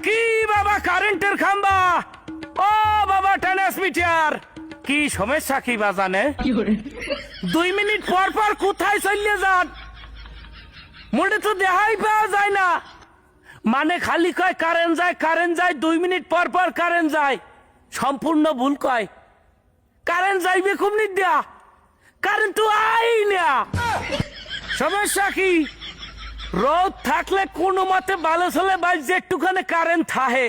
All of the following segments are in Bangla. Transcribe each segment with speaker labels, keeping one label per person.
Speaker 1: কি বাবা কারেন্টের খাম্বা, ও বাবা ট্রান্সমিটার, কি সমস্যা কি বাজানে? 2 মিনিট পর পর কোথায় চলে যান? মোটে তো দেখাই পাওয়া যায় না। মানে খালি কয় কারেন্ট যায় 2 মিনিট পর পর কারেন্ট যায়। সম্পূর্ণ ভুল কয়। কারেন্ট যাইবে কুমনি দিয়া, কারেন্ট তো আই না। সমস্যা কি? রোদ থাকলে কোনো মতে ভালো চলে বাইরে একটুখানি কারেন্ট থাকে,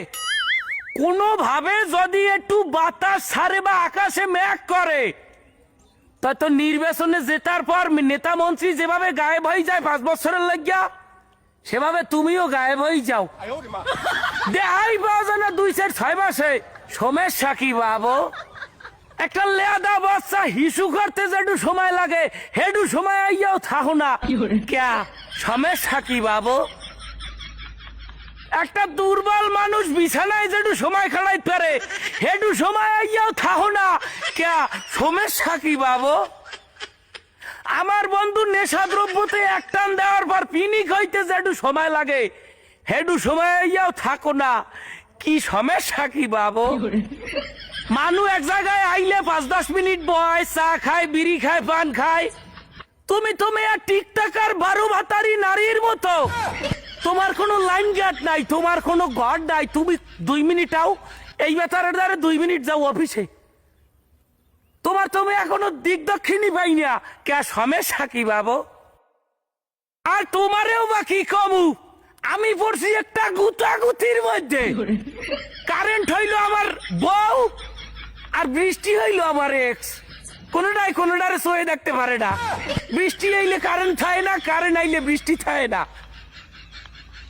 Speaker 1: কোনোভাবে যদি একটু বাতাস ছাড়ে বা আকাশে মেঘ করে, তা তো নির্বাচনে জেতার পর নেতা মন্ত্রী যেভাবে গায়েব হয়ে যায় 5 বছরের লাগিয়া, সেভাবে তুমিও গায়েব হয়ে যাও। দেখাই পাওয়া যায় না 2-6 মাসে। সমস্যা কি বাবু? একটা লেদা বাচ্চা হিসু করতে যেটু সময় লাগে হেডু সময় আইয়াও থাকো না ক্যা? সমস্যা কি বাবু? একটা দুর্বল মানুষ বিছানায় যেটু সময় খাড়াই পারে হেডু সময় আইয়াও থাকো না ক্যা? সমস্যা কি বাবু? আমার বন্ধু নেশা দ্রব্যতে এক টান দেওয়ার পর পিনিক হইতে যেটু সময় লাগে হেডু সময় আইয়াও থাকো না, কি সমস্যা কি বাবু? মানু এক জায়গায় আইলে 5-10 মিনিট বয়, চা খায়, বিড়ি খায়, পান খায়। তুমি আর টিকটাকার 12 ভাতারি নারীর মতো। তোমার কোনো লাইন গেট নাই, তোমার কোনো ঘর নাই। তুমি 2 মিনিট আও, এই বেতারের দ্বারা 2 মিনিট যাও অফিসে। তুমি এখনো দিক দক্ষিণই পাই না, কে সমস্যা কি বাবু? আর তোমারেও বা কি কমু, আমি পড়ছি একটা গুতাগুতির মধ্যে। কারেন্ট হইলো আমার বউ, আর বৃষ্টি হইলো আমার এক্স। কোনোটারে সয়ে দেখতে পারে না। বৃষ্টি আইলে কারেন্ট থাকে না, কারেন্ট আইলে বৃষ্টি থাকে না।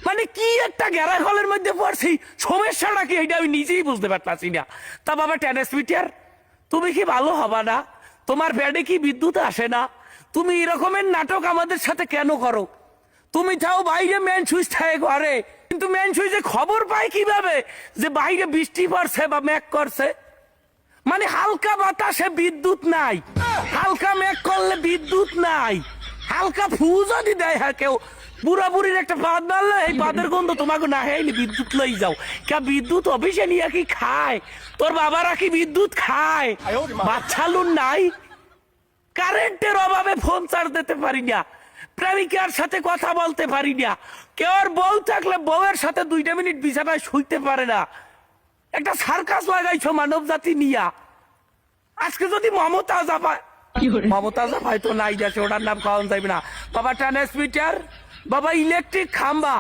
Speaker 1: মানে কি একটা গেরা হলের মধ্যে পড়ছি, সমস্যাটা কি এটা আমি নিজেই বুঝতে পারতাছি না। তা বাবা ট্রান্সমিটার, তুমি কি ভালো হবা না? তোমার ব্যাডে কি বিদ্যুৎ আসে না? তুমি এরকমের নাটক আমাদের সাথে কেন করো? তুমি চাও বাইরে মেন সুইচ থাকে ঘরে, কিন্তু মেন সুইচে খবর পায় কিভাবে যে বাইরে বৃষ্টি পড়ছে বা মেঘ করছে? মানে হালকা বাতাসে বিদ্যুৎ নাই, হালকা মেঘ করলে বিদ্যুৎ নাই, হালকা ফু যদি দেয় হ্যাঁ কেউ বুড়াবুড়ির একটা পাত মারলে এই পাতের গন্ধ তোমাকে না হেলি বিদ্যুৎ লই যাও। কে বিদ্যুৎ অফিসে নিয়ে কি খায়? তোর বাবারা কি বিদ্যুৎ খায়? বাচ্চা লুন নাই। কারেন্টের অভাবে ফোন চার্জ দিতে পারি না, প্রেমিকার সাথে কথা বলতে পারি না, কেউ বউ থাকলে বউয়ের সাথে 2 মিনিট বিছানায় শুইতে পারে না। একটা সার্কাস লাগাইছো মানব জাতি নিয়া। আজকে যদি মমতাজা পায়, মমতাজা পায় তো নাই যাচ্ছে, ওটার নাম খাওয়ান যাইবে না। বাবা ট্রান্সমিটার, বাবা ইলেকট্রিক খাম্বা,